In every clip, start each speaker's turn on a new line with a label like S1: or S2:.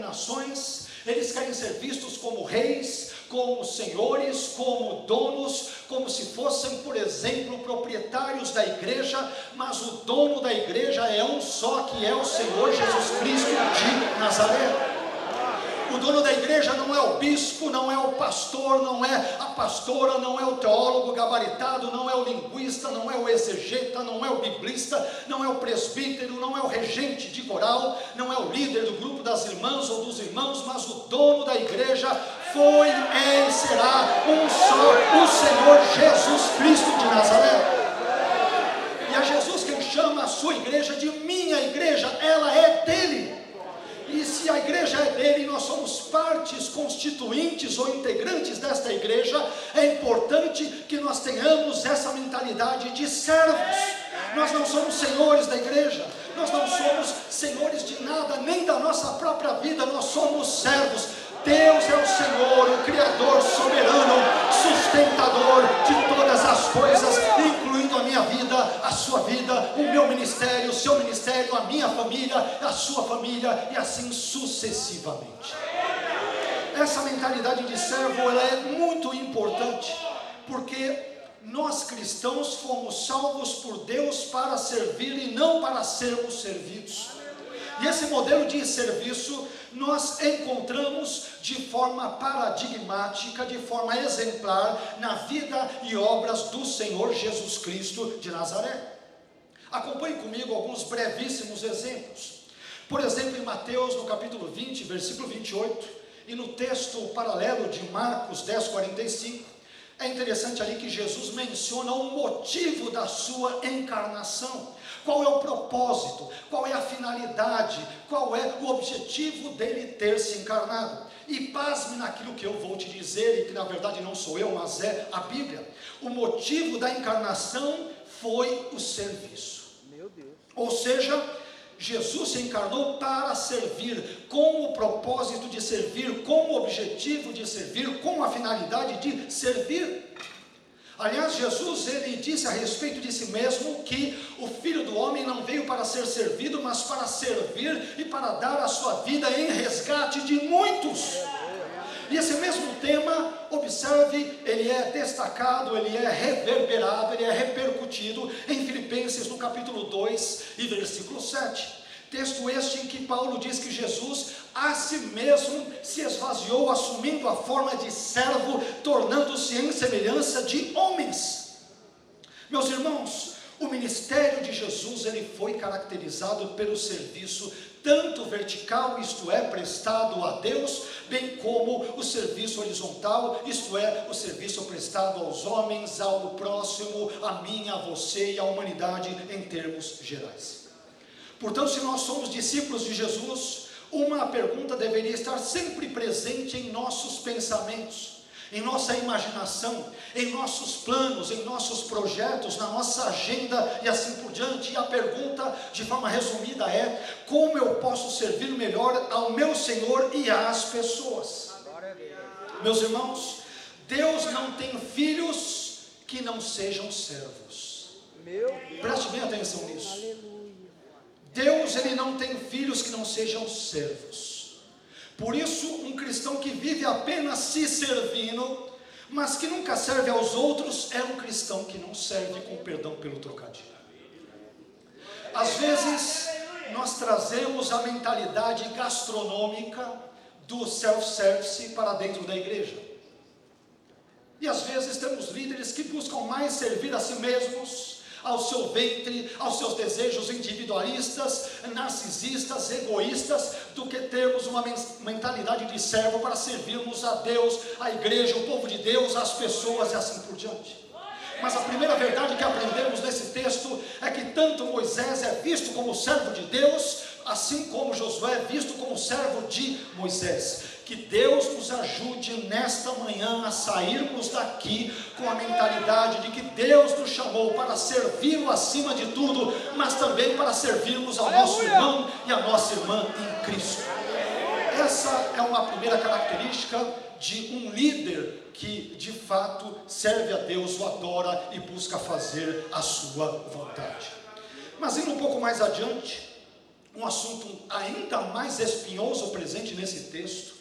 S1: denominações, eles querem ser vistos como reis, como senhores, como donos, como se fossem, por exemplo, proprietários da igreja, mas o dono da igreja é um só, que é o Senhor Jesus Cristo de Nazaré. O dono da igreja não é o bispo, não é o pastor, não é a pastora, não é o teólogo gabaritado, não é o linguista, não é o exegeta, não é o biblista, não é o presbítero, não é o regente de coral, não é o líder do grupo das irmãs ou dos irmãos, mas o dono da igreja foi, é e será um só, o Senhor Jesus Cristo de Nazaré. E é Jesus quem chama a sua igreja de minha igreja, ela é dele. E se a igreja é dele, nós somos partes constituintes ou integrantes desta igreja, é importante que nós tenhamos essa mentalidade de servos. Nós não somos senhores da igreja, nós não somos senhores de nada, nem da nossa própria vida, nós somos servos. Deus é o Senhor, o Criador soberano, sustentador de todas as coisas, incluindo a minha vida, a sua vida, o meu ministério, o seu ministério, a minha família, a sua família, e assim sucessivamente. Essa mentalidade de servo, ela é muito importante, porque nós cristãos fomos salvos por Deus para servir e não para sermos servidos. E esse modelo de serviço nós encontramos de forma paradigmática, de forma exemplar, na vida e obras do Senhor Jesus Cristo de Nazaré. Acompanhe comigo alguns brevíssimos exemplos. Por exemplo, em Mateus, no capítulo 20, versículo 28, e no texto paralelo de Marcos 10, 45, é interessante ali que Jesus menciona o motivo da sua encarnação. Qual é o propósito? Qual é a finalidade? Qual é o objetivo dele ter se encarnado? E pasme naquilo que eu vou te dizer, e que na verdade não sou eu, mas é a Bíblia. O motivo da encarnação foi o serviço.
S2: Meu Deus.
S1: Ou seja, Jesus se encarnou para servir, com o propósito de servir, com o objetivo de servir, com a finalidade de servir. Aliás, Jesus, ele disse a respeito de si mesmo que o Filho do Homem não veio para ser servido, mas para servir e para dar a sua vida em resgate de muitos. E esse mesmo tema, observe, ele é destacado, ele é reverberado, ele é repercutido em Filipenses no capítulo 2 e versículo 7. Texto este em que Paulo diz que Jesus a si mesmo se esvaziou, assumindo a forma de servo, tornando-se em semelhança de homens. Meus irmãos, o ministério de Jesus, ele foi caracterizado pelo serviço tanto vertical, isto é, prestado a Deus, bem como o serviço horizontal, isto é, o serviço prestado aos homens, ao próximo, a mim, a você e à humanidade em termos gerais. Portanto, se nós somos discípulos de Jesus, uma pergunta deveria estar sempre presente em nossos pensamentos, em nossa imaginação, em nossos planos, em nossos projetos, na nossa agenda e assim por diante. E a pergunta, de forma resumida, é: como eu posso servir melhor ao meu Senhor e às pessoas? Meus irmãos, Deus não tem filhos que não sejam servos. Preste bem atenção nisso.
S2: Aleluia.
S1: Deus, ele não tem filhos que não sejam servos. Por isso, um cristão que vive apenas se servindo, mas que nunca serve aos outros, é um cristão que não serve, com perdão pelo trocadilho. Às vezes, nós trazemos a mentalidade gastronômica do self-service para dentro da igreja. E às vezes temos líderes que buscam mais servir a si mesmos, ao seu ventre, aos seus desejos individualistas, narcisistas, egoístas, do que termos uma mentalidade de servo para servirmos a Deus, a igreja, o povo de Deus, as pessoas e assim por diante. Mas a primeira verdade que aprendemos nesse texto é que tanto Moisés é visto como servo de Deus, assim como Josué é visto como servo de Moisés. Que Deus nos ajude nesta manhã a sairmos daqui com a mentalidade de que Deus nos chamou para servi-lo acima de tudo, mas também para servirmos ao nosso irmão e à nossa irmã em Cristo. Essa é uma primeira característica de um líder que de fato serve a Deus, o adora e busca fazer a sua vontade. Mas indo um pouco mais adiante, um assunto ainda mais espinhoso presente nesse texto,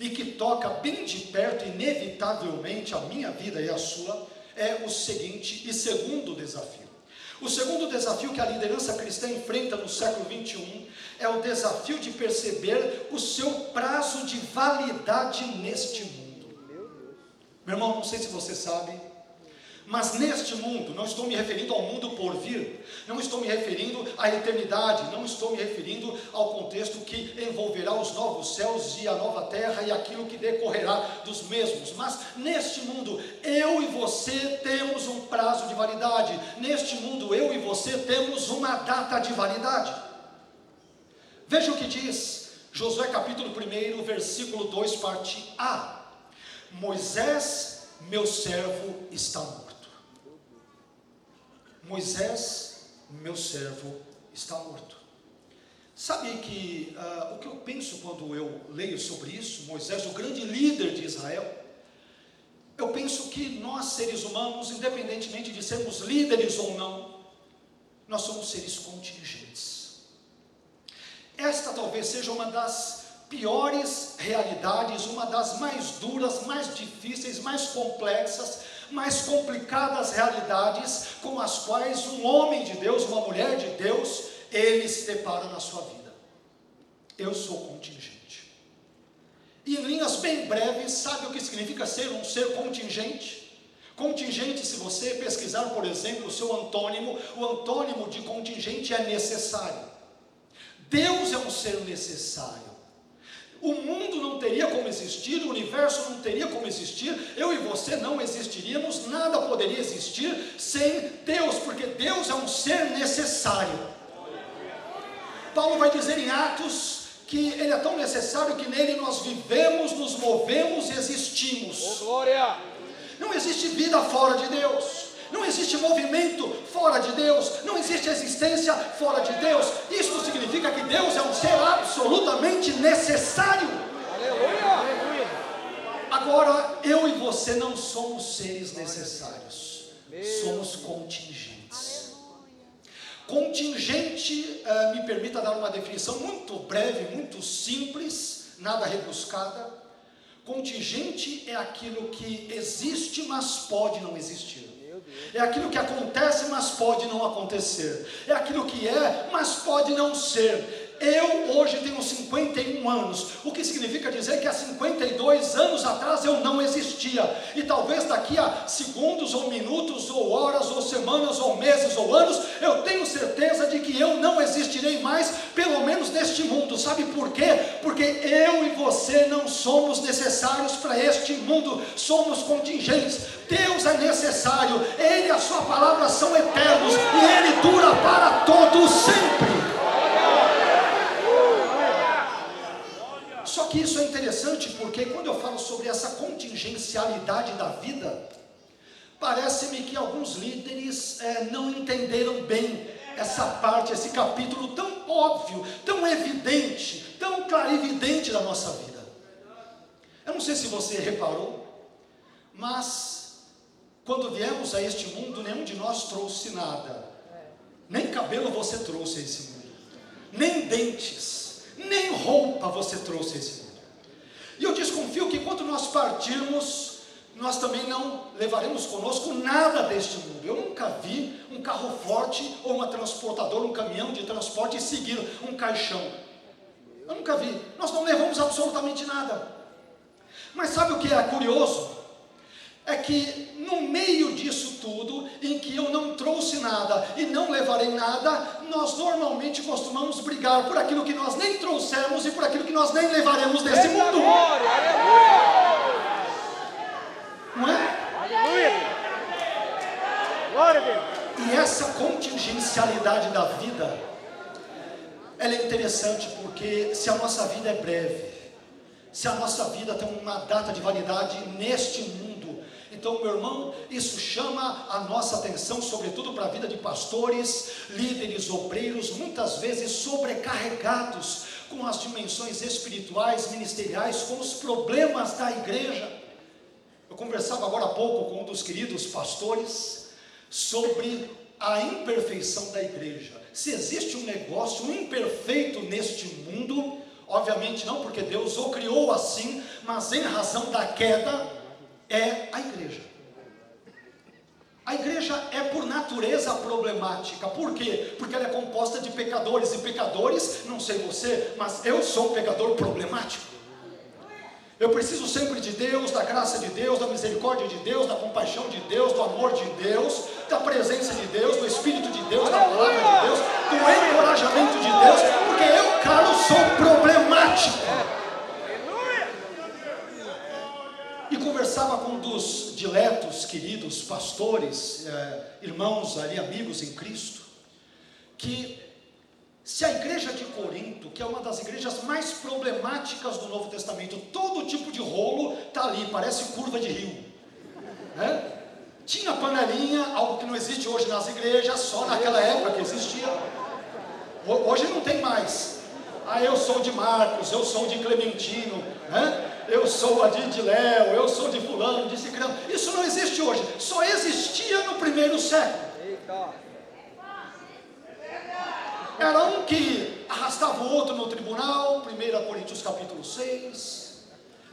S1: e que toca bem de perto, inevitavelmente, a minha vida e a sua, é o seguinte e segundo desafio. O segundo desafio que a liderança cristã enfrenta no século 21 é o desafio de perceber o seu prazo de validade neste mundo. Meu irmão, não sei se você sabe, mas neste mundo, não estou me referindo ao mundo por vir, não estou me referindo à eternidade, não estou me referindo ao contexto que envolverá os novos céus e a nova terra e aquilo que decorrerá dos mesmos, mas neste mundo, eu e você temos um prazo de validade, neste mundo, eu e você temos uma data de validade. Veja o que diz Josué capítulo 1, versículo 2, parte A: Moisés, meu servo, está morto. Moisés, meu servo, está morto. Sabe que o que eu penso quando eu leio sobre isso, Moisés, o grande líder de Israel, eu penso que nós seres humanos, independentemente de sermos líderes ou não, nós somos seres contingentes. Esta talvez seja uma das piores realidades, uma das mais duras, mais difíceis, mais complexas, mais complicadas realidades com as quais um homem de Deus, uma mulher de Deus, ele se depara na sua vida. Eu sou contingente. E em linhas bem breves, sabe o que significa ser um ser contingente? Contingente, se você pesquisar, por exemplo, o seu antônimo, o antônimo de contingente é necessário. Deus é um ser necessário. O mundo não teria como existir, o universo não teria como existir, eu e você não existiríamos, nada poderia existir sem Deus, porque Deus é um ser necessário. Paulo vai dizer em Atos que ele é tão necessário que nele nós vivemos, nos movemos e existimos.
S2: Glória!
S1: Não existe vida fora de Deus. Não existe movimento fora de Deus, não existe existência fora de Deus. Isso significa que Deus é um ser absolutamente necessário.
S2: Aleluia!
S1: Agora, eu e você não somos seres necessários, somos contingentes. Contingente, me permita dar uma definição muito breve, muito simples, nada rebuscada. Contingente é aquilo que existe, mas pode não existir. É aquilo que acontece, mas pode não acontecer. É aquilo que é, mas pode não ser. Eu hoje tenho 51 anos, o que significa dizer que há 52 anos atrás eu não existia. E talvez daqui a segundos, ou minutos, ou horas, ou semanas, ou meses, ou anos, eu tenho certeza de que eu não existirei mais, pelo menos neste mundo. Sabe por quê? Porque eu e você não somos necessários para este mundo, somos contingentes. Deus é necessário, Ele e a sua palavra são eternos, e Ele dura para todos sempre. Só que isso é interessante porque quando eu falo sobre essa contingencialidade da vida, parece-me que alguns líderes não entenderam bem essa parte, esse capítulo tão óbvio, tão evidente, tão clarividente da nossa vida. Eu não sei se você reparou, mas quando viemos a este mundo, nenhum de nós trouxe nada. Nem cabelo você trouxe a esse mundo, nem dentes, nem roupa você trouxe a esse mundo. E eu desconfio que quando nós partirmos, nós também não levaremos conosco nada deste mundo. Eu nunca vi um carro forte ou uma transportadora, um caminhão de transporte seguir um caixão. Eu nunca vi. Nós não levamos absolutamente nada. Mas sabe o que é curioso? É que no meio disso tudo, em que eu não trouxe nada e não levarei nada, nós normalmente costumamos brigar por aquilo que nós nem trouxemos e por aquilo que nós nem levaremos desse mundo.
S2: Glória! Aleluia!
S1: Não é?
S2: Aleluia! Glória a Deus!
S1: E essa contingencialidade da vida, ela é interessante porque se a nossa vida é breve, se a nossa vida tem uma data de validade neste mundo, então, meu irmão, isso chama a nossa atenção, sobretudo para a vida de pastores, líderes, obreiros, muitas vezes sobrecarregados com as dimensões espirituais, ministeriais, com os problemas da igreja. Eu conversava agora há pouco com um dos queridos pastores sobre a imperfeição da igreja. Se existe um negócio imperfeito neste mundo, obviamente não porque Deus o criou assim, mas em razão da queda, é a igreja. A igreja é por natureza problemática. Por quê? Porque ela é composta de pecadores, e pecadores, não sei você, mas eu sou um pecador problemático. Eu preciso sempre de Deus, da graça de Deus, da misericórdia de Deus, da compaixão de Deus, do amor de Deus, da presença de Deus, do Espírito de Deus, da palavra de Deus, do encorajamento de Deus, porque eu, Carlos, sou problemático. E conversava com um dos diletos, queridos pastores, irmãos ali, amigos em Cristo, que se a igreja de Corinto, que é uma das igrejas mais problemáticas do Novo Testamento, todo tipo de rolo está ali, parece curva de rio, né? Tinha panelinha, algo que não existe hoje nas igrejas, só naquela época que existia. Hoje não tem mais. Eu sou de Marcos, eu sou de Clementino, né? Eu sou de Léo, eu sou de fulano, de ciclano. Isso não existe hoje, só existia no primeiro século. Era um que arrastava o outro no tribunal, 1 Coríntios capítulo 6.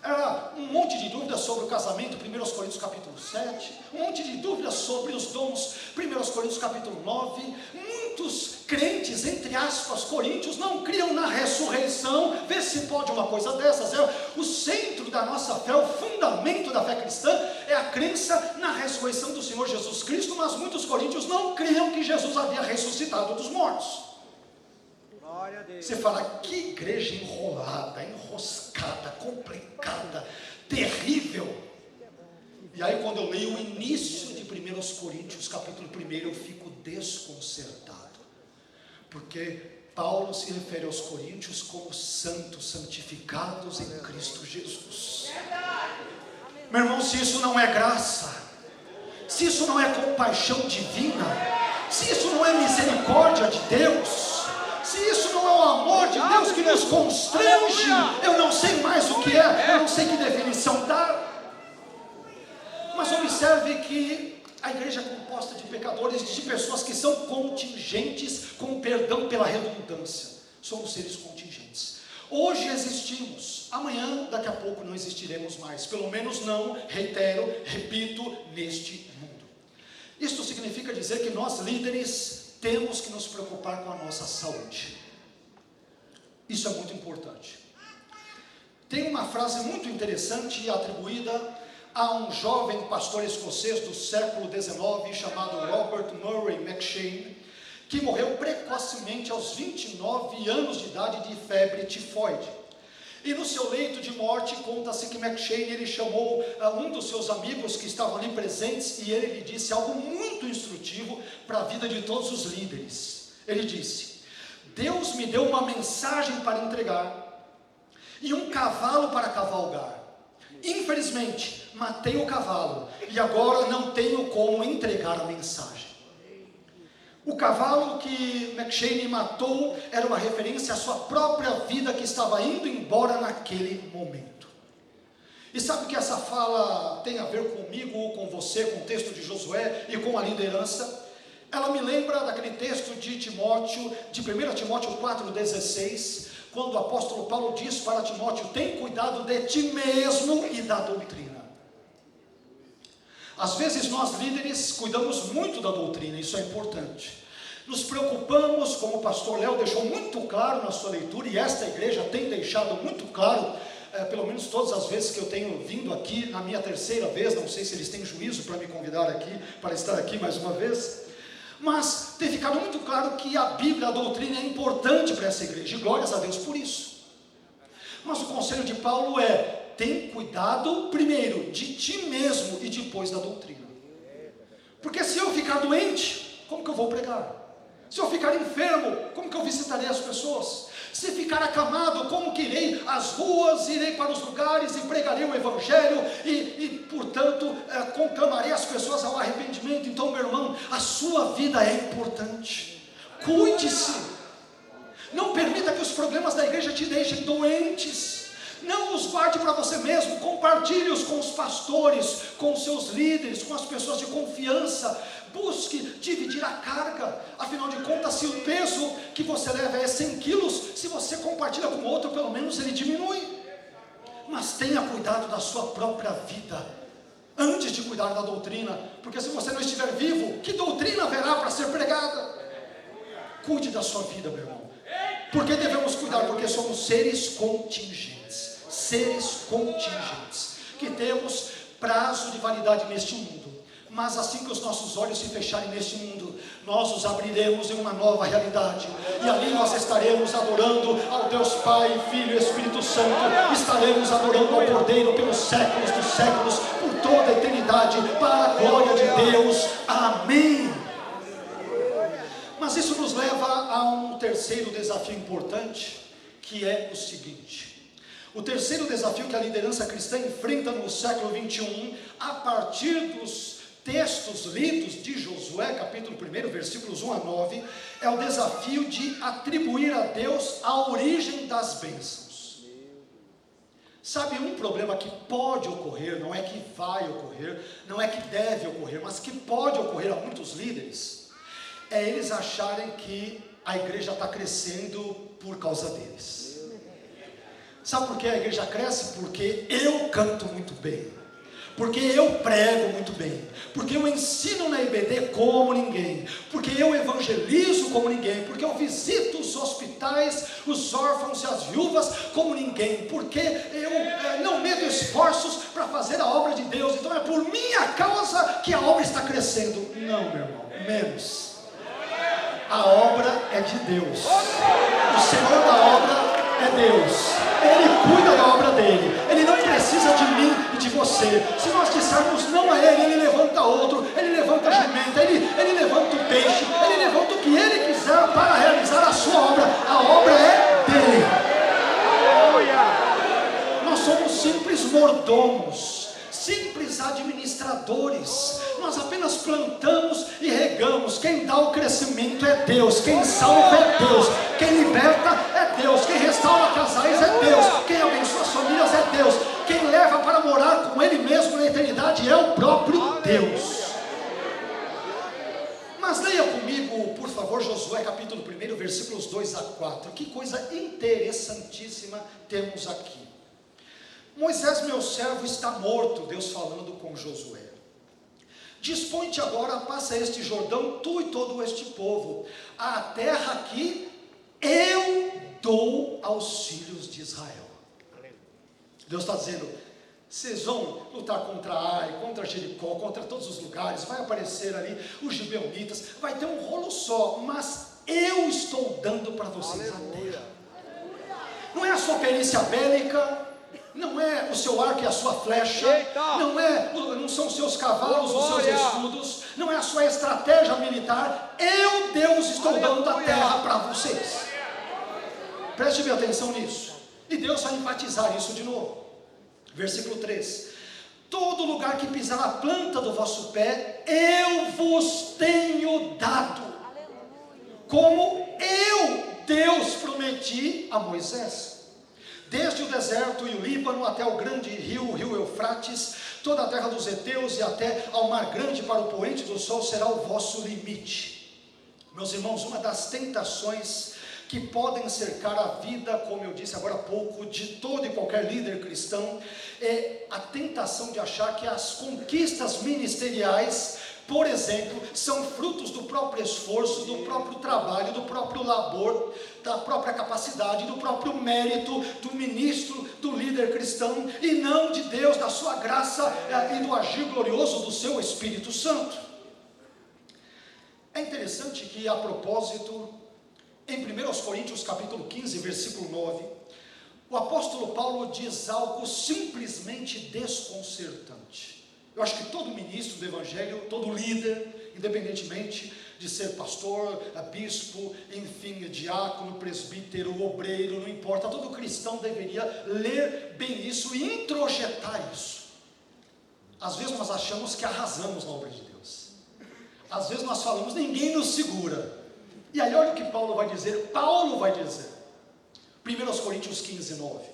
S1: Era um monte de dúvidas sobre o casamento, 1 Coríntios capítulo 7. Um monte de dúvidas sobre os dons, 1 Coríntios capítulo 9. Muitos crentes, entre aspas, coríntios, não criam na ressurreição. Vê se pode uma coisa dessas. O centro da nossa fé, o fundamento da fé cristã é a crença na ressurreição do Senhor Jesus Cristo, mas muitos coríntios não criam que Jesus havia ressuscitado dos mortos. Você fala, que igreja enrolada, enroscada, complicada, terrível. E aí quando eu leio o início de 1 Coríntios capítulo 1, eu fico desconcertado, porque Paulo se refere aos coríntios como santos, santificados em Cristo Jesus. Meu irmão, se isso não é graça, se isso não é compaixão divina, se isso não é misericórdia de Deus, se isso não é o amor de Deus que nos constrange, eu não sei mais o que é, eu não sei que definição dar. Mas observe que a igreja é composta de pecadores, de pessoas que são contingentes, com perdão pela redundância. Somos seres contingentes. Hoje existimos, amanhã, daqui a pouco não existiremos mais. Pelo menos não, reitero, repito, neste mundo. Isto significa dizer que nós líderes temos que nos preocupar com a nossa saúde. Isso é muito importante. Tem uma frase muito interessante atribuída a um jovem pastor escocês do século XIX chamado Robert Murray McCheyne, que morreu precocemente aos 29 anos de idade de febre tifoide. E no seu leito de morte, conta-se que McCheyne, ele chamou um dos seus amigos que estavam ali presentes, e ele lhe disse algo muito instrutivo para a vida de todos os líderes. Ele disse: Deus me deu uma mensagem para entregar, e um cavalo para cavalgar. Infelizmente, matei o cavalo, e agora não tenho como entregar a mensagem. O cavalo que McCheyne matou era uma referência à sua própria vida que estava indo embora naquele momento. E sabe que essa fala tem a ver comigo, com você, com o texto de Josué e com a liderança? Ela me lembra daquele texto de Timóteo, de 1 Timóteo 4,16, quando o apóstolo Paulo diz para Timóteo: tem cuidado de ti mesmo e da doutrina. Às vezes nós líderes cuidamos muito da doutrina, isso é importante. Nos preocupamos, como o pastor Léo deixou muito claro na sua leitura, e esta igreja tem deixado muito claro, pelo menos todas as vezes que eu tenho vindo aqui, na minha terceira vez, não sei se eles têm juízo para me convidar aqui, para estar aqui mais uma vez, mas tem ficado muito claro que a Bíblia, a doutrina é importante para essa igreja, e glórias a Deus por isso. Mas o conselho de Paulo é: tem cuidado primeiro de ti mesmo e depois da doutrina. Porque se eu ficar doente, como que eu vou pregar? Se eu ficar enfermo, como que eu visitarei as pessoas? Se ficar acamado, como que irei às ruas, irei para os lugares e pregarei o Evangelho e portanto, conclamarei as pessoas ao arrependimento? Então, meu irmão, a sua vida é importante. Cuide-se. Não permita que os problemas da igreja te deixem doentes. Não os guarde para você mesmo, compartilhe-os com os pastores, com os seus líderes, com as pessoas de confiança. busque dividir a carga. Afinal de contas, se o peso que você leva é 100 quilos, se você compartilha com outro, pelo menos ele diminui. Mas tenha cuidado da sua própria vida, antes de cuidar da doutrina, porque se você não estiver vivo, que doutrina haverá para ser pregada? Cuide da sua vida, meu irmão. Por que devemos cuidar? Porque somos seres contingentes, que temos prazo de validade neste mundo. Mas assim que os nossos olhos se fecharem neste mundo, nós os abriremos em uma nova realidade, e ali nós estaremos adorando ao Deus Pai, Filho e Espírito Santo. Estaremos adorando ao Cordeiro pelos séculos dos séculos, por toda a eternidade, para a glória de Deus. Amém. Mas isso nos leva a um terceiro desafio importante, que é o seguinte: o terceiro desafio que a liderança cristã enfrenta no século 21, a partir dos textos lidos de Josué, capítulo 1, versículos 1 a 9, é o desafio de atribuir a Deus a origem das bênçãos. Sabe, um problema que pode ocorrer, não é que vai ocorrer, não é que deve ocorrer, mas que pode ocorrer a muitos líderes, é eles acharem que a igreja está crescendo por causa deles. Sabe por que a igreja cresce? Porque eu canto muito bem, porque eu prego muito bem, porque eu ensino na IBD como ninguém, porque eu evangelizo como ninguém, porque eu visito os hospitais, os órfãos e as viúvas como ninguém, porque eu não medo esforços para fazer a obra de Deus, então é por minha causa que a obra está crescendo. Não, meu irmão, menos. A obra é de Deus, o Senhor da obra é Deus, Ele cuida da obra dele, Ele não precisa de mim e de você. Se nós dissermos não a Ele, Ele levanta outro, Ele levanta a jumenta, Ele levanta o peixe, Ele levanta o que Ele quiser para realizar a sua obra. A obra é dele. Nós somos simples mordomos, simples administradores. Nós apenas plantamos e regamos. Quem dá o crescimento é Deus, quem salva é Deus, quem liberta é Deus, quem restaura casais é Deus, quem abençoa as famílias é Deus, quem leva para morar com Ele mesmo na eternidade é o próprio Deus. Mas leia comigo, por favor, Josué capítulo 1, versículos 2 a 4. Que coisa interessantíssima temos aqui. Moisés, meu servo, está morto, Deus falando com Josué. Dispõe-te agora, passa este Jordão, tu e todo este povo, a terra que eu dou aos filhos de Israel. Deus está dizendo: vocês vão lutar contra Ai, contra Jericó, contra todos os lugares, vai aparecer ali os gibeonitas, vai ter um rolo só, mas eu estou dando para vocês a terra. Não é a sua perícia bélica, não é o seu arco e a sua flecha, não são os seus cavalos, os seus escudos, não é a sua estratégia militar. Eu, Deus, estou dando a terra para vocês. Preste bem atenção nisso, e Deus vai enfatizar isso de novo. Versículo 3: todo lugar que pisar a planta do vosso pé, eu vos tenho dado, como eu, Deus, prometi a Moisés. Desde o deserto e o Líbano até o grande rio, o rio Eufrates, toda a terra dos heteus e até ao mar grande para o poente do sol será o vosso limite. Meus irmãos, uma das tentações que podem cercar a vida, como eu disse agora há pouco, de todo e qualquer líder cristão, é a tentação de achar que as conquistas ministeriais, por exemplo, são frutos do próprio esforço, do próprio trabalho, do próprio labor, da própria capacidade, do próprio mérito do ministro, do líder cristão, e não de Deus, da sua graça e do agir glorioso do seu Espírito Santo. É interessante que, a propósito, em 1 Coríntios capítulo 15, versículo 9, o apóstolo Paulo diz algo simplesmente desconcertante. Eu acho que todo ministro do Evangelho, todo líder, independentemente de ser pastor, bispo, enfim, diácono, presbítero, obreiro, não importa, todo cristão deveria ler bem isso e introjetar isso. Às vezes nós achamos que arrasamos na obra de Deus. Às vezes nós falamos, ninguém nos segura. E aí olha o que Paulo vai dizer. 1 Coríntios 15, 9.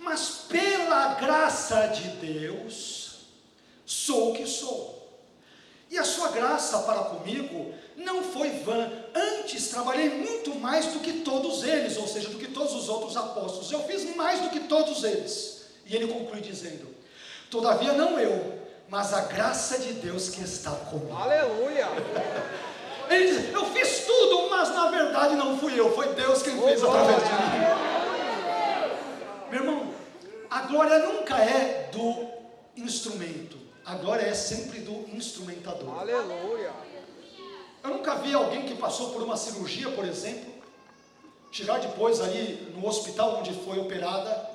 S1: Mas pela graça de Deus, sou o que sou, e a sua graça para comigo não foi vã, antes trabalhei muito mais do que todos eles, ou seja, do que todos os outros apóstolos, eu fiz mais do que todos eles. E ele conclui dizendo: todavia não eu, mas a graça de Deus que está comigo.
S2: Aleluia.
S1: Ele diz: eu fiz tudo, mas na verdade não fui eu, foi Deus quem fez através de mim. Meu irmão, a glória nunca é do instrumento, a glória é sempre do instrumentador.
S2: Aleluia.
S1: Eu nunca vi alguém que passou por uma cirurgia, por exemplo, chegar depois ali no hospital onde foi operada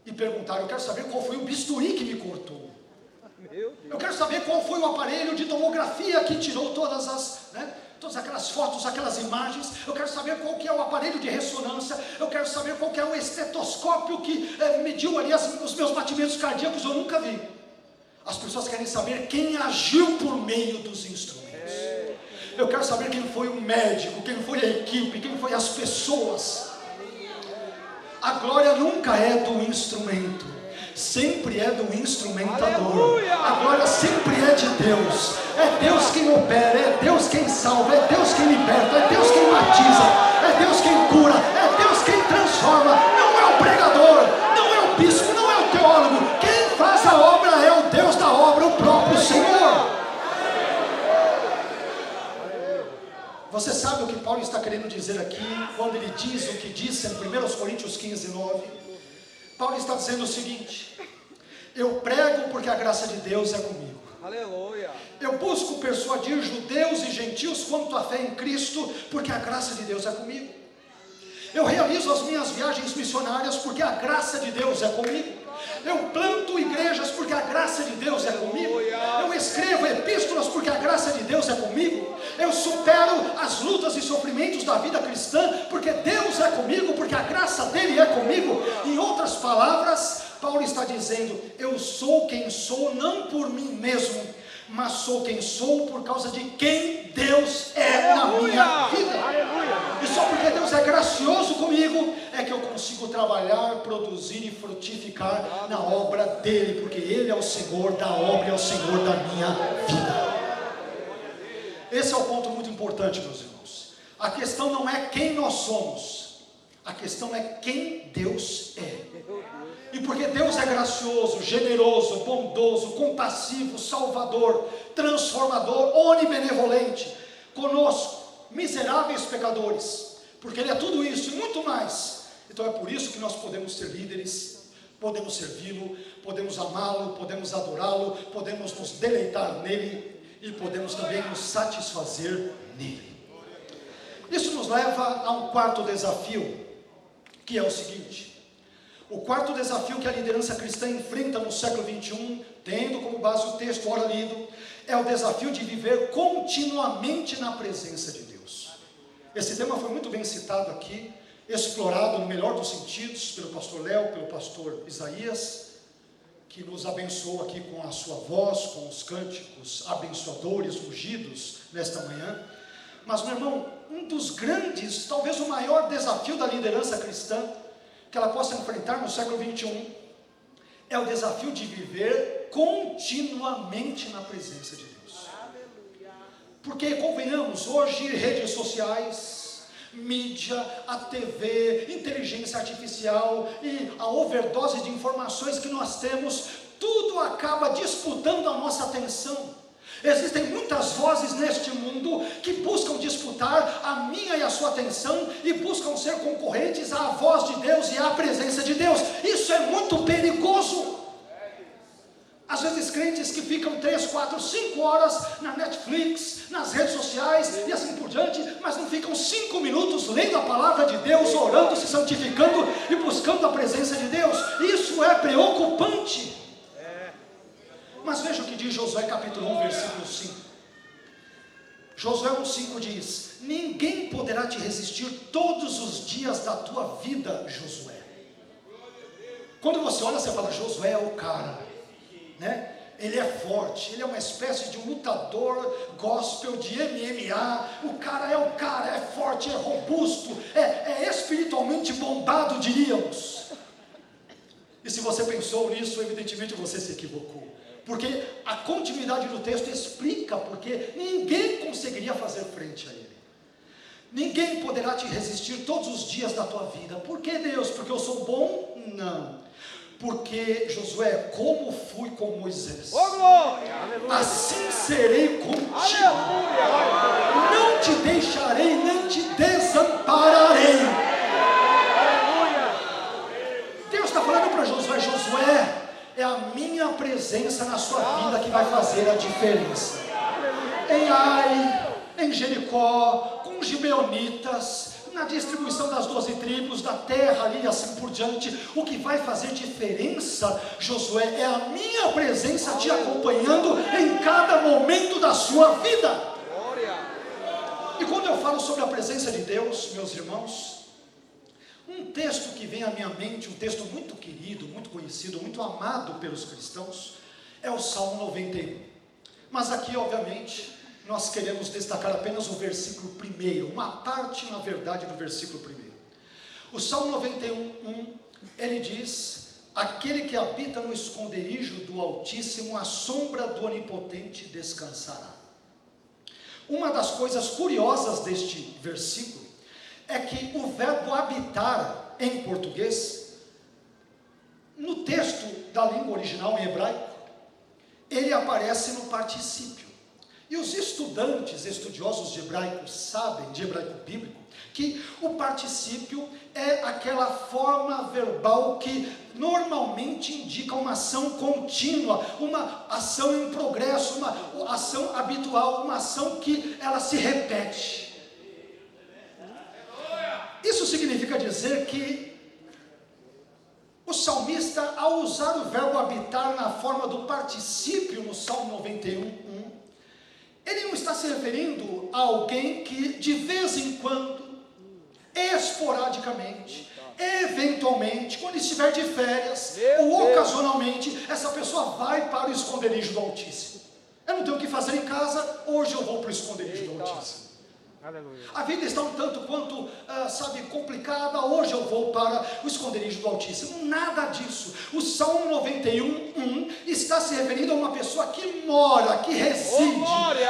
S1: e perguntar: eu quero saber qual foi o bisturi que me cortou. Eu quero saber qual foi o aparelho de tomografia que tirou todas aquelas fotos, aquelas imagens. Eu quero saber qual que é o aparelho de ressonância. Eu quero saber qual que é o estetoscópio que mediu ali os meus batimentos cardíacos. Eu nunca vi. As pessoas querem saber quem agiu por meio dos instrumentos. Eu quero saber quem foi o médico, quem foi a equipe, quem foi as pessoas. A glória nunca é do instrumento, sempre é do instrumentador.
S2: Aleluia!
S1: A glória sempre é de Deus. É Deus quem opera, é Deus quem salva, é Deus quem liberta, é Deus quem batiza, é Deus quem cura, é Deus quem transforma. Não é o pregador, não é o bispo, não é o teólogo. Quem faz a obra é o Deus da obra, o próprio Senhor. Você sabe o que Paulo está querendo dizer aqui, quando ele diz o que disse em 1 Coríntios 15, 9? Paulo está dizendo o seguinte: eu prego porque a graça de Deus é comigo.
S2: Aleluia.
S1: Eu busco persuadir judeus e gentios quanto à fé em Cristo, porque a graça de Deus é comigo. Eu realizo as minhas viagens missionárias porque a graça de Deus é comigo. Eu planto igrejas porque a graça de Deus é comigo. Eu escrevo epístolas porque a graça de Deus é comigo. Eu supero as lutas e sofrimentos da vida cristã porque Deus é comigo, porque a graça dele é comigo. Em outras palavras, Paulo está dizendo: eu sou quem sou não por mim mesmo, mas sou quem sou por causa de quem Deus é na minha vida. E só porque Deus é gracioso comigo é que eu consigo trabalhar, produzir e frutificar na obra dele, porque ele é o Senhor da obra, é o Senhor da minha vida. Esse é o ponto muito importante, meus irmãos. A questão não é quem nós somos, a questão é quem Deus é. E porque Deus é gracioso, generoso, bondoso, compassivo, salvador, transformador, onibenevolente conosco, miseráveis pecadores, porque Ele é tudo isso e muito mais. Então é por isso que nós podemos ser líderes, podemos servi-lo, podemos amá-lo, podemos adorá-lo, podemos nos deleitar nele e podemos também nos satisfazer nele. Isso nos leva a um quarto desafio, que é o seguinte: o quarto desafio que a liderança cristã enfrenta no século 21, tendo como base o texto ora lido, é o desafio de viver continuamente na presença de Deus. Esse tema foi muito bem citado aqui, explorado no melhor dos sentidos pelo pastor Léo, pelo pastor Isaías, que nos abençoou aqui com a sua voz, com os cânticos abençoadores, ungidos nesta manhã. Mas, meu irmão, um dos grandes, talvez o maior desafio da liderança cristã que ela possa enfrentar no século 21 é o desafio de viver continuamente na presença de Deus. Porque, convenhamos, hoje redes sociais, mídia, a TV, inteligência artificial e a overdose de informações que nós temos, tudo acaba disputando a nossa atenção. Existem muitas vozes neste mundo que buscam disputar a minha e a sua atenção e buscam ser concorrentes à voz de Deus e à presença de Deus. Isso é muito perigoso. Às vezes crentes que ficam 3, 4, 5 horas na Netflix, nas redes sociais e assim por diante, mas não ficam 5 minutos lendo a palavra de Deus, orando, se santificando e buscando a presença de Deus. Isso é preocupante. Mas veja o que diz Josué capítulo 1, versículo 5. Josué 1,5 diz: ninguém poderá te resistir todos os dias da tua vida, Josué. Quando você olha, você fala: Josué é o cara, né? Ele é forte, ele é uma espécie de um lutador gospel de MMA. O cara, é forte, é robusto, é espiritualmente bombado, diríamos. E se você pensou nisso, evidentemente você se equivocou. Porque a continuidade do texto explica porque ninguém conseguiria fazer frente a ele. Ninguém poderá te resistir todos os dias da tua vida. Por que, Deus? Porque eu sou bom? Não. Porque, Josué, como fui com Moisés, assim serei contigo. Não te deixarei nem te desampararei. Deus está falando para Josué: Josué, é a minha presença na sua vida que vai fazer a diferença. Em Ai, em Jericó, com os gibeonitas, na distribuição das 12 tribos, da terra ali, assim por diante, o que vai fazer diferença, Josué, é a minha presença te acompanhando em cada momento da sua vida. E quando eu falo sobre a presença de Deus, meus irmãos, um texto que vem à minha mente, um texto muito querido, muito conhecido, muito amado pelos cristãos, é o Salmo 91. Mas aqui, obviamente, nós queremos destacar apenas o versículo 1, uma parte, na verdade, do versículo 1. O Salmo 91, ele diz: aquele que habita no esconderijo do Altíssimo, à sombra do Onipotente descansará. Uma das coisas curiosas deste versículo é que o verbo habitar em português, no texto da língua original em hebraico, ele aparece no particípio. E os estudiosos de hebraico sabem, de hebraico bíblico, que o particípio é aquela forma verbal que normalmente indica uma ação contínua, uma ação em progresso, uma ação habitual, uma ação que ela se repete. Isso significa dizer que o salmista, ao usar o verbo habitar na forma do particípio no Salmo 91, ele não está se referindo a alguém que de vez em quando, esporadicamente, eventualmente, quando estiver de férias, ou ocasionalmente, essa pessoa vai para o esconderijo do Altíssimo. Eu não tenho o que fazer em casa, hoje eu vou para o esconderijo do Altíssimo. A vida está um tanto quanto, complicada, hoje eu vou para o esconderijo do Altíssimo. Nada disso. O Salmo 91, está se referindo a uma pessoa que mora, que reside,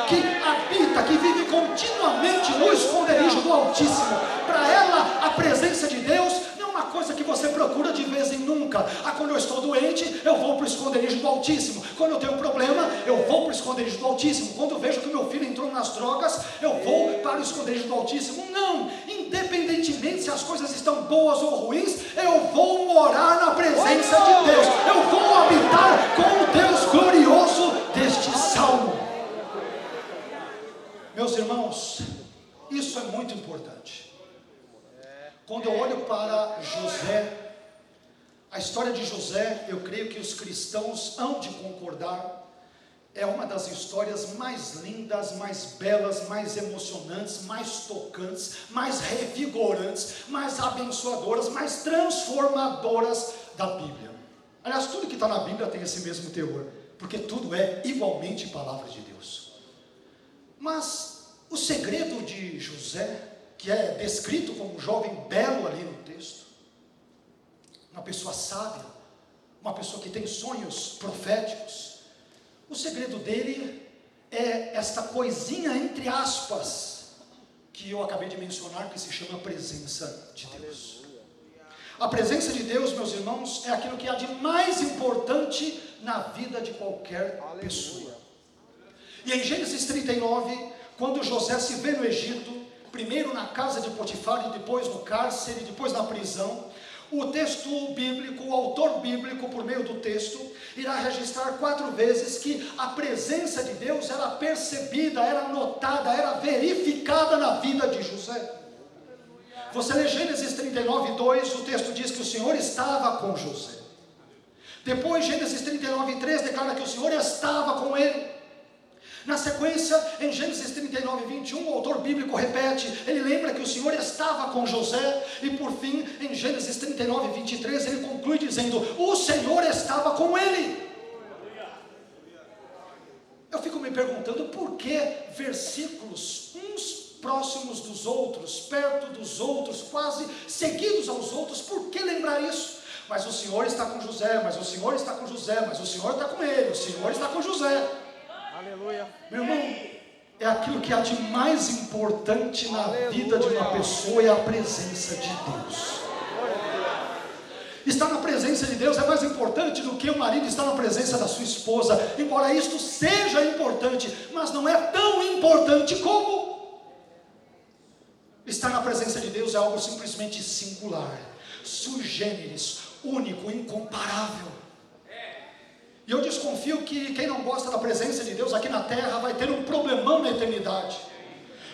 S1: que habita, que vive continuamente no esconderijo do Altíssimo. Para ela, a presença de Deus não é uma coisa que você procura de vez em nunca. Quando eu estou doente, eu vou para o esconderijo do Altíssimo. Quando eu tenho problema, eu vou para o esconderijo do Altíssimo. Quando eu vejo que meu filho entrou nas drogas, eu vou para o esconderijo do Altíssimo. Não, independentemente se as coisas estão boas ou ruins, eu vou morar na presença de Deus. Eu vou habitar com o Deus glorioso deste salmo. Meus irmãos, isso é muito importante. Quando eu olho para José, a história de José, eu creio que os cristãos hão de concordar, é uma das histórias mais lindas, mais belas, mais emocionantes, mais tocantes, mais revigorantes, mais abençoadoras, mais transformadoras da Bíblia. Aliás, tudo que está na Bíblia tem esse mesmo teor, porque tudo é igualmente palavra de Deus. Mas o segredo de José, que é descrito como um jovem belo ali no texto, uma pessoa sábia, uma pessoa que tem sonhos proféticos, o segredo dele é esta coisinha entre aspas, que eu acabei de mencionar, que se chama presença de Deus. A presença de Deus, meus irmãos, é aquilo que há de mais importante na vida de qualquer pessoa. E em Gênesis 39, quando José se vê no Egito, primeiro na casa de Potifar, e depois no cárcere, e depois na prisão, o texto bíblico, o autor bíblico, por meio do texto, irá registrar 4 vezes que a presença de Deus era percebida, era notada, era verificada na vida de José. Você lê Gênesis 39:2, o texto diz que o Senhor estava com José. Depois, Gênesis 39:3 declara que o Senhor estava com ele. Na sequência, em Gênesis 39:21, o autor bíblico repete, ele lembra que o Senhor estava com José, e por fim, em Gênesis 39:23, ele conclui dizendo, o Senhor estava com ele. Eu fico me perguntando por que versículos, uns próximos dos outros, perto dos outros, quase seguidos aos outros, por que lembrar isso? Mas o Senhor está com José, mas o Senhor está com José, mas o Senhor está com ele, o Senhor está com José.
S2: Aleluia.
S1: Meu irmão, é aquilo que há de mais importante na vida de uma pessoa, é a presença de Deus. Estar na presença de Deus é mais importante do que o marido estar na presença da sua esposa. Embora isto seja importante, mas não é tão importante como estar na presença de Deus. É algo simplesmente singular, sui generis, único, incomparável. E eu desconfio que quem não gosta da presença de Deus aqui na terra vai ter um problemão na eternidade,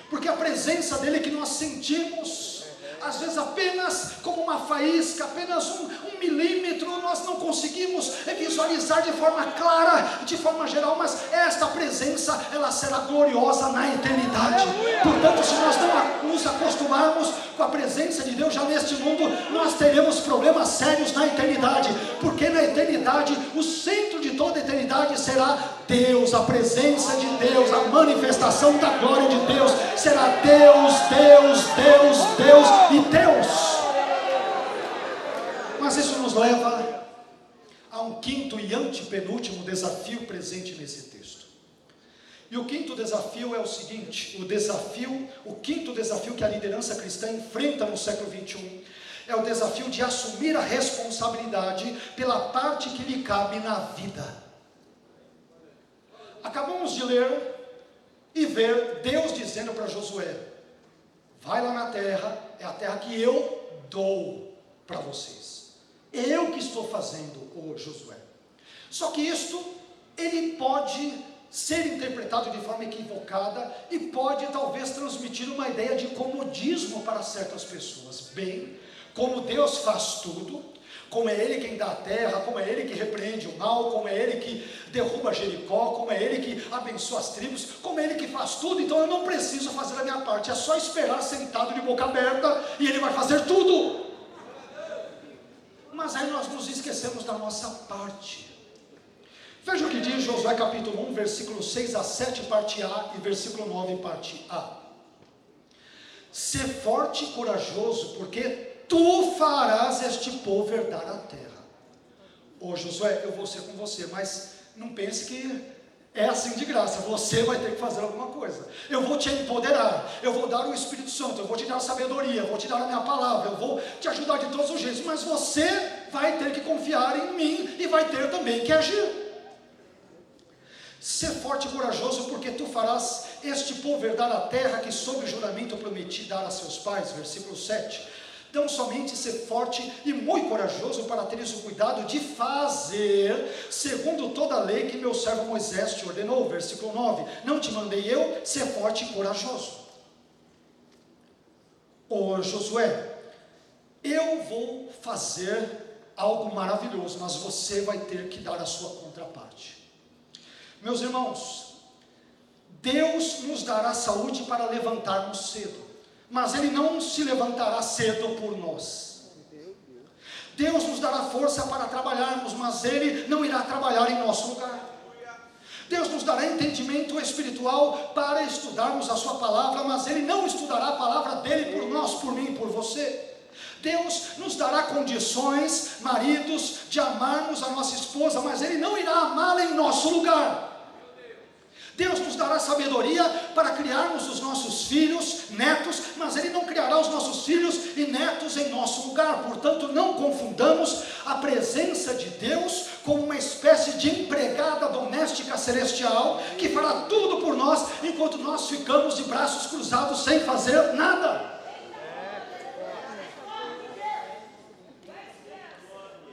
S1: porque a presença dele que nós sentimos às vezes apenas como uma faísca, apenas um milímetro, nós não conseguimos visualizar de forma clara, de forma geral, mas esta presença, ela será gloriosa na eternidade. Portanto, se nós não nos acostumarmos com a presença de Deus já neste mundo, nós teremos problemas sérios na eternidade, porque na eternidade, o centro de toda a eternidade será Deus, a presença de Deus, a manifestação da glória de Deus, será Deus, Deus, Deus, Deus e Deus. Mas isso nos leva a um quinto e antepenúltimo desafio presente nesse texto. E o quinto desafio é o seguinte: o quinto desafio que a liderança cristã enfrenta no século 21 é o desafio de assumir a responsabilidade pela parte que lhe cabe na vida. Acabamos de ler e ver Deus dizendo para Josué: vai lá na terra, é a terra que eu dou para vocês. Eu que estou fazendo, ô Josué. Só que isto, ele pode ser interpretado de forma equivocada e pode talvez transmitir uma ideia de comodismo para certas pessoas. Bem, como Deus faz tudo, como é Ele quem dá a terra, como é Ele que repreende o mal, como é Ele que derruba Jericó, como é Ele que abençoa as tribos, como é Ele que faz tudo, então eu não preciso fazer a minha parte, é só esperar sentado de boca aberta e Ele vai fazer tudo. Mas aí nós nos esquecemos da nossa parte. Veja o que diz Josué capítulo 1, versículo 6 a 7, parte A, e versículo 9, parte A. Ser forte e corajoso, porque tu farás este povo herdar a terra. Ô Josué, eu vou ser com você, mas não pense que é assim de graça. Você vai ter que fazer alguma coisa. Eu vou te empoderar, eu vou dar o Espírito Santo, eu vou te dar sabedoria, eu vou te dar a minha palavra, eu vou te ajudar de todos os jeitos, mas você vai ter que confiar em mim e vai ter também que agir. Ser forte e corajoso, porque tu farás este povo herdar a terra que sob o juramento prometi dar a seus pais. Versículo 7. Então somente ser forte e muito corajoso para teres o cuidado de fazer segundo toda a lei que meu servo Moisés te ordenou. Versículo 9. Não te mandei eu ser forte e corajoso? Ô Josué, eu vou fazer algo maravilhoso, mas você vai ter que dar a sua contraparte. Meus irmãos, Deus nos dará saúde para levantarmos cedo, mas Ele não se levantará cedo por nós. Deus nos dará força para trabalharmos, mas Ele não irá trabalhar em nosso lugar. Deus nos dará entendimento espiritual para estudarmos a sua palavra, mas Ele não estudará a palavra dEle por nós, por mim, por você. Deus nos dará condições, maridos, de amarmos a nossa esposa, mas Ele não irá amá-la em nosso lugar. Deus nos dará sabedoria para criarmos os nossos filhos, netos, mas Ele não criará os nossos filhos e netos em nosso lugar. Portanto, não confundamos a presença de Deus com uma espécie de empregada doméstica celestial que fará tudo por nós, enquanto nós ficamos de braços cruzados sem fazer nada.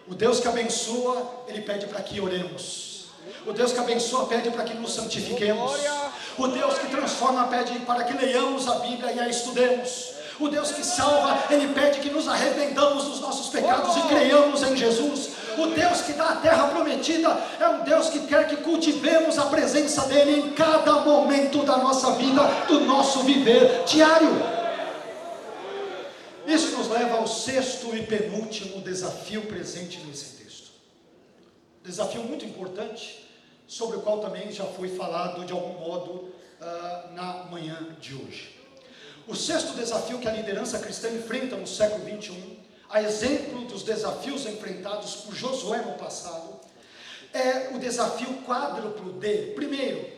S1: O Deus que abençoa, Ele pede para que oremos. O Deus que abençoa pede para que nos santifiquemos. O Deus que transforma pede para que leiamos a Bíblia e a estudemos. O Deus que salva, Ele pede que nos arrependamos dos nossos pecados e creiamos em Jesus. O Deus que dá a terra prometida é um Deus que quer que cultivemos a presença dEle em cada momento da nossa vida, do nosso viver diário. Isso nos leva ao sexto e penúltimo desafio presente nesse texto. Desafio muito importante, sobre o qual também já foi falado de algum modo na manhã de hoje. O sexto desafio que a liderança cristã enfrenta no século 21, a exemplo dos desafios enfrentados por Josué no passado, é o desafio quádruplo de, primeiro,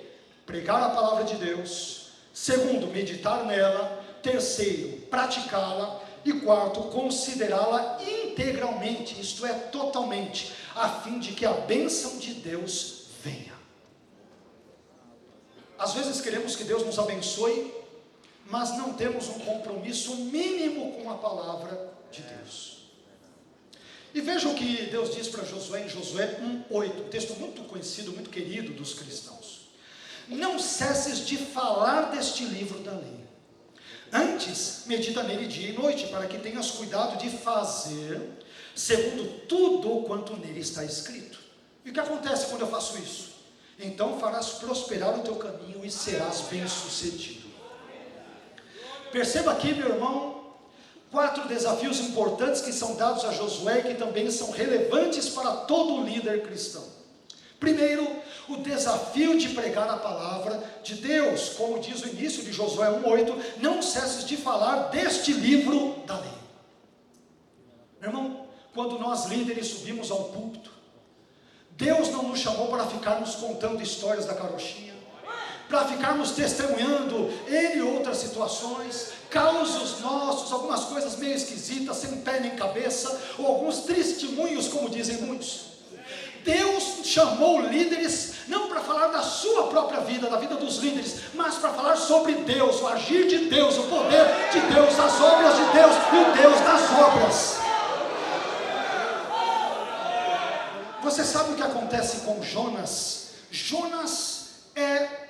S1: pregar a palavra de Deus, segundo, meditar nela, terceiro, praticá-la, e quarto, considerá-la integralmente, isto é, totalmente, a fim de que a bênção de Deus venha. Às vezes queremos que Deus nos abençoe, mas não temos um compromisso mínimo com a palavra de Deus. E veja o que Deus diz para Josué em Josué 1:8, um texto muito conhecido, muito querido dos cristãos. Não cesses de falar deste livro da lei. Antes, medita nele dia e noite, para que tenhas cuidado de fazer, segundo tudo quanto nele está escrito. E o que acontece quando eu faço isso? Então farás prosperar o teu caminho e serás bem-sucedido. Perceba aqui, meu irmão, 4 desafios importantes que são dados a Josué e que também são relevantes para todo líder cristão. Primeiro, o desafio de pregar a palavra de Deus, como diz o início de Josué 1:8, não cesses de falar deste livro da lei. Meu irmão, quando nós líderes subimos ao púlpito, Deus não nos chamou para ficarmos contando histórias da carochinha, para ficarmos testemunhando N outras situações, causos nossos, algumas coisas meio esquisitas, sem pé nem cabeça, ou alguns testemunhos, como dizem muitos. Deus chamou líderes não para falar da sua própria vida, da vida dos líderes, mas para falar sobre Deus, o agir de Deus, o poder de Deus, as obras de Deus e o Deus das obras. Você sabe o que acontece com Jonas? Jonas é